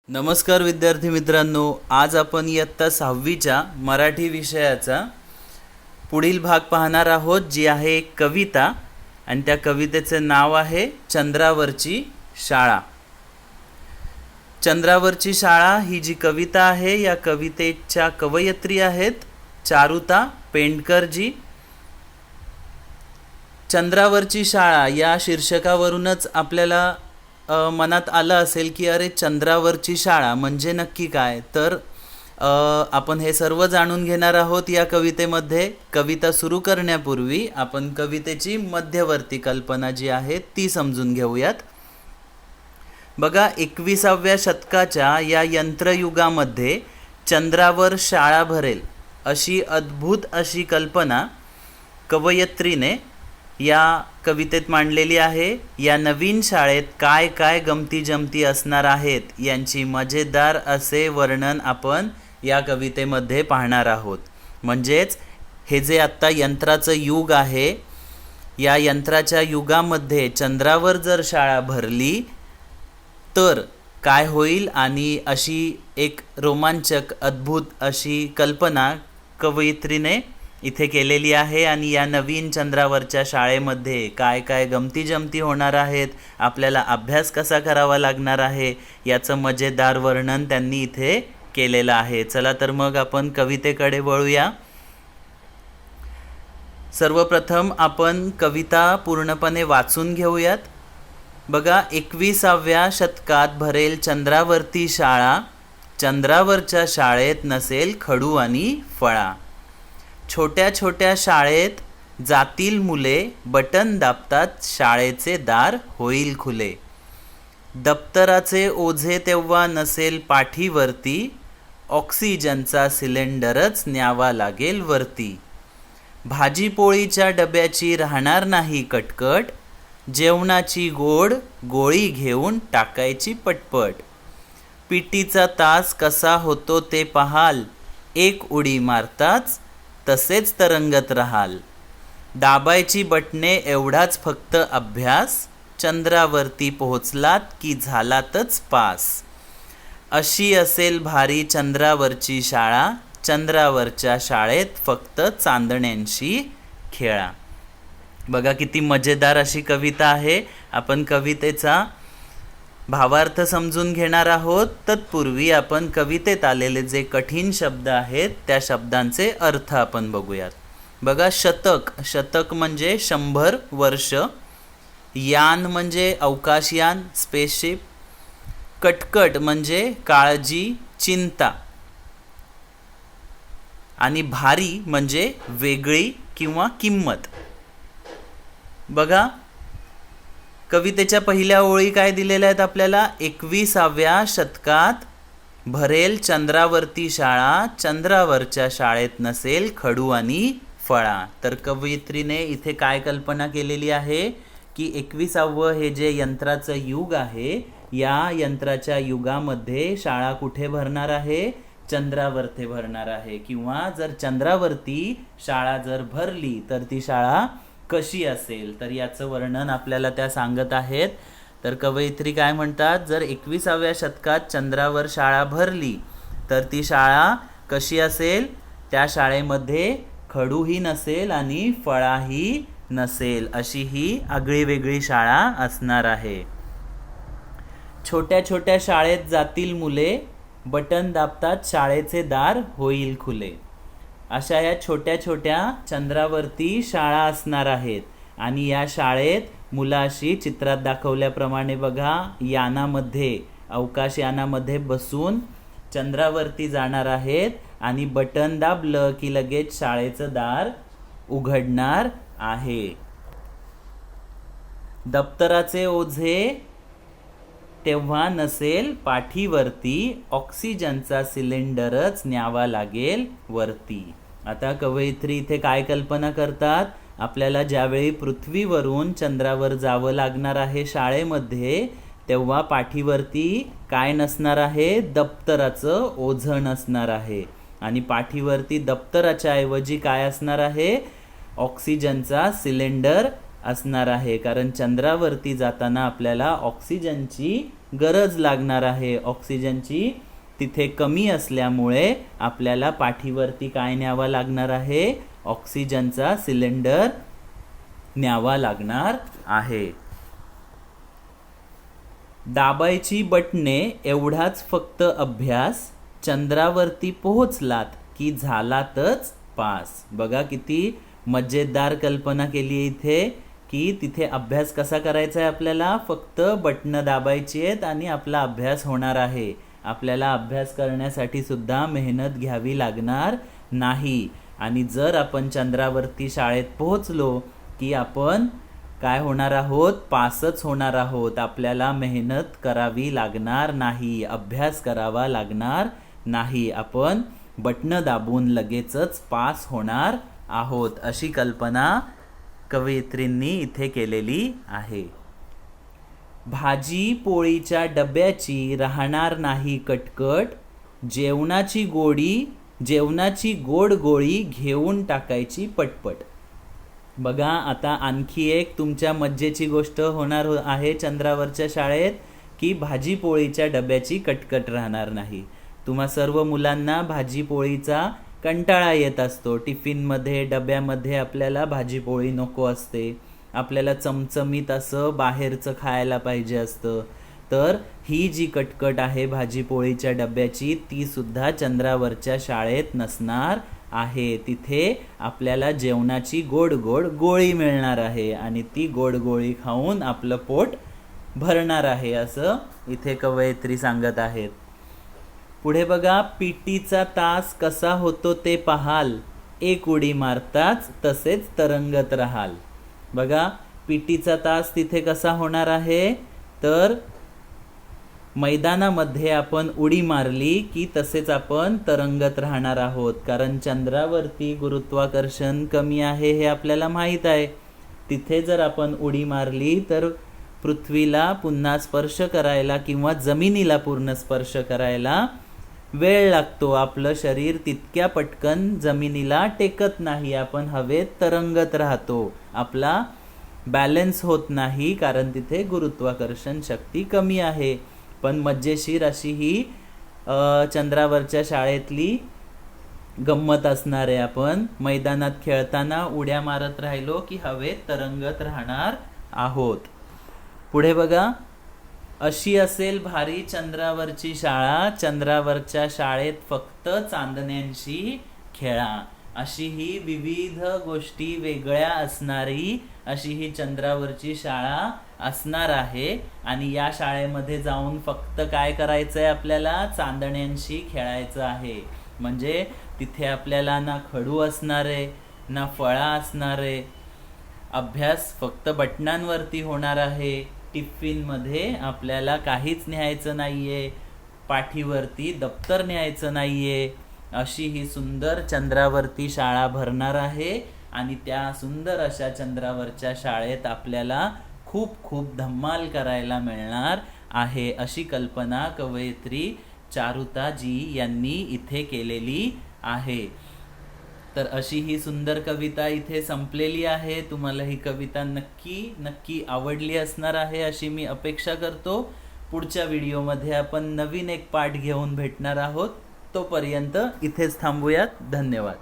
नमस्कार विद्यार्थी मित्रांनो, आज आपण इयत्ता 6वीच्या मराठी विषयाचा पुढील भाग पाहणार आहोत, जी आहे एक कविता आणि त्या कवितेचे नाव आहे चंद्रावरची शाळा. चंद्रावरची शाळा ही जी कविता आहे, या कवितेच्या कवयित्री आहेत चारुता पेंडकरजी. चंद्रावरची शाळा या शीर्षकावरूनच आपल्याला मनात आलं असेल की अरे चंद्रावरची शाळा म्हणजे नक्की काय. तर आपण हे सर्व जाणून घेणार आहोत या कवितेमध्ये. कविता सुरू करण्यापूर्वी आपण कवितेची मध्यवर्ती कल्पना जी आहे ती समजून घेऊयात. बघा, 21व्या शतकाच्या या यंत्रयुगामध्ये चंद्रावर शाळा भरेल अशी अद्भुत अशी कल्पना कवयित्रीने या कवितेत मांडलेली आहे. या नवीन शाळेत काय काय गमती जमती असणार आहेत यांची मजेदार असे वर्णन आपण या कवितेमध्ये पाहणार आहोत. म्हणजेच हे जे आत्ता यंत्राचं युग आहे, या यंत्राच्या युगामध्ये चंद्रावर जर शाळा भरली तर काय होईल, आणि अशी एक रोमांचक अद्भुत अशी कल्पना कवयित्रीने इथे केलेली आहे. आणि या नवीन चंद्रावरच्या शाळेमध्ये काय काय गमती जमती होणार आहेत, आपल्याला अभ्यास कसा करावा लागणार आहे, याचं मजेदार वर्णन त्यांनी इथे केलेलं आहे. चला तर मग आपण कवितेकडे वळूया. सर्वप्रथम आपण कविता पूर्णपणे वाचून घेऊयात. बघा, 21व्या शतकात भरेल चंद्रावरती शाळा, चंद्रावरच्या शाळेत नसेल खडू आणि फळा. छोट्या छोट्या शाळेत जातील मुले, बटन दाबतात शाळेचे दार होईल खुले. दप्तराचे ओझे तेव्हा नसेल पाठीवरती, ऑक्सिजनचा सिलेंडरच न्यावा लागेल वरती. भाजीपोळीच्या डब्याची राहणार नाही कटकट, जेवणाची गोड गोळी घेऊन टाकायची पटपट. पिटीचा तास कसा होतो ते पाहाल, एक उडी मारताच तसेच तरंगत राहाल. दाबायची बटणे एवढाच फक्त अभ्यास, चंद्रावरती पोहोचलात की झालातच पास. अशी असेल भारी चंद्रावरची शाळा, चंद्रावरच्या शाळेत फक्त चांदण्यांशी खेळा. बघा, किती मजेदार अशी कविता आहे. आपण कवितेचा भावार्थ समजून घेणार आहोत. तत्पूर्वी आपण कवितेत आलेले जे कठीण शब्द आहेत त्या शब्दांचे अर्थ आपण बघूयात. बघा, शतक, शतक म्हणजे 100 वर्ष. यान म्हणजे अवकाशयान, स्पेसशिप. कटकट म्हणजे काळजी, चिंता. आणि भारी म्हणजे वेगळी किंवा किंमत. बघा, कवितेच्या पहिल्या ओळी काय दिलेल्या आहेत आपल्याला, 21व्या शतकात भरेल चंद्रावरती शाळा, चंद्रावरच्या शाळेत नसेल खडू आणि फळा. तर कवयित्रीने इथे काय कल्पना केलेली आहे की 21वं हे जे यंत्राचं युग आहे, या यंत्राच्या युगामध्ये शाळा कुठे भरणार आहे, चंद्रावरती भरणार आहे. किंवा जर चंद्रावरती शाळा जर भरली तर ती शाळा कशी असेल, तर याचं वर्णन आपल्याला त्या सांगत आहेत. तर कवयित्री काय म्हणतात, जर 21व्या शतकात चंद्रावर शाळा भरली तर ती शाळा कशी असेल, त्या शाळेमध्ये खडूही नसेल आणि फळाही नसेल, अशी ही आगळी वेगळी शाळा असणार आहे. छोट्या छोट्या शाळेत जातील मुले, बटन दाबतात शाळेचे दार होईल खुले. अशा या छोट्या छोट्या चंद्रावरती शाळा असणार आहेत. आणि या शाळेत मुलं अशी चित्रात दाखवल्याप्रमाणे बघा, यानामध्ये, अवकाशयानामध्ये बसून चंद्रावरती जाणार आहेत. आणि बटन दाबलं की लगेच शाळेचं दार उघडणार आहे. दप्तराचे ओझे तेव्हा नसेल पाठीवरती, ऑक्सिजनचा सिलेंडरच न्यावा लागेल वरती. आता कवयित्री इथे काय कल्पना करतात, आपल्याला ज्यावेळी पृथ्वीवरून चंद्रावर जावं लागणार आहे शाळेमध्ये, तेव्हा पाठीवरती काय नसणार आहे, दप्तराचं ओझं नसणार आहे. आणि पाठीवरती दप्तराच्या ऐवजी काय असणार आहे, ऑक्सिजनचा सिलेंडर असणार आहे. कारण चंद्रावरती जाताना आपल्याला ऑक्सिजनची गरज लागणार आहे ऑक्सिजनची तिथे कमी असल्यामुळे आपल्याला पाठीवरती काय न्यावा लागणार आहे, ऑक्सिजनचा सिलेंडर न्यावा लागणार आहे. दाबायची बटणे एवढाच फक्त अभ्यास, चंद्रावरती पोहोचलात की झालातच पास. बघा किती मजेदार कल्पना केली इथे की तिथे अभ्यास कसा करायचा आहे आपल्याला, फक्त बटणं दाबायची आहेत आणि आपला अभ्यास होणार आहे. आपल्याला अभ्यास करण्यासाठी सुद्धा मेहनत घ्यावी लागणार नाही. आणि जर आपण चंद्रावरती शाळेत पोहोचलो की आपण काय होणार आहोत, पासच होणार आहोत. आपल्याला मेहनत करावी लागणार नाही, अभ्यास करावा लागणार नाही. आपण बटणं दाबून लगेचच पास होणार आहोत. अशी कल्पना कवयित्रींनी इथे केलेली आहे. भाजी पोळीच्या डब्याची राहणार नाही कटकट, जेवणाची गोड गोळी घेऊन टाकायची पटपट. बघा आता आणखी एक तुमच्या मज्जेची गोष्ट होणार आहे चंद्रावरच्या शाळेत की भाजी पोळीच्या डब्याची कटकट राहणार नाही. तुम्हा सर्व मुलांना भाजी पोळीचा कंटाळा येत असतो. टिफिनमध्ये डब्यामध्ये आपल्याला भाजी पोळी नको असते, आपल्याला चमचमीत असं बाहेरचं खायला पाहिजे असतं. तर ही जी कटकट आहे भाजी पोळीच्या डब्याची ती सुद्धा चंद्रावरच्या शाळेत नसणार आहे. तिथे आपल्याला जेवणाची गोड गोड गोळी मिळणार आहे आणि ती गोड गोळी खाऊन आपलं पोट भरणार आहे असं इथे कवयित्री सांगत आहेत. पुढे बघा, पीटीचा तास कसा होतो ते पाहाल, एक उडी मारताच तसेच तरंगत राहाल. बघा पीटीचा तास तिथे कसा होणार आहे, तर मैदानामध्ये आपण उडी मारली की तसेच आपण तरंगत राहणार आहोत. कारण चंद्रावरती गुरुत्वाकर्षण कमी आहे हे आपल्याला माहीत आहे. तिथे जर आपण उडी मारली तर पृथ्वीला पुन्हा स्पर्श करायला किंवा जमिनीला पूर्ण स्पर्श करायला वेळ लागतो. आपलं शरीर तितक्या पटकन जमिनीला टेकत नाही, आपण हवेत तरंगत राहतो. आपला बॅलन्स होत नाही कारण तिथे गुरुत्वाकर्षण शक्ती कमी आहे. पण मजेशीर अशी ही चंद्रावरच्या शाळेतली गंमत असणार आहे. आपण मैदानात खेळताना उड्या मारत राहिलो की हवेत तरंगत राहणार आहोत. पुढे बघा, अशी असेल भारी चंद्रावरची शाळा, चंद्रावरच्या शाळेत फक्त चांदण्यांशी खेळा. अशी ही विविध गोष्टी वेगळ्या असणारी अशी ही चंद्रावरची शाळा असणार आहे. आणि या शाळेमध्ये जाऊन फक्त काय करायचंय आपल्याला, चांदण्यांशी खेळायचं आहे. म्हणजे तिथे आपल्याला ना खडू असणार आहे ना फळा असणार आहे. अभ्यास फक्त बटणांवरती होणार आहे. टिफिनमध्ये आपल्याला काहीच न्यायचं नाहीये, पाठीवरती दप्तर न्यायचं नाहीये. अशी ही सुंदर चंद्रावरती शाळा भरणार आहे. आणि त्या सुंदर अशा चंद्रावरच्या शाळेत आपल्याला खूप खूप धम्माल करायला मिळणार आहे. अशी कल्पना कवयित्री चारुताजी यांनी इथे केलेली आहे. तर अशी ही सुंदर कविता इथे संपलेली आहे. तुम्हाला ही कविता नक्की नक्की आवडली असणार आहे अशी मी अपेक्षा करतो. पुढच्या व्हिडिओमध्ये आपण नवीन एक पाठ घेऊन भेटणार आहोत. तोपर्यंत इथेच थांबूयात. धन्यवाद.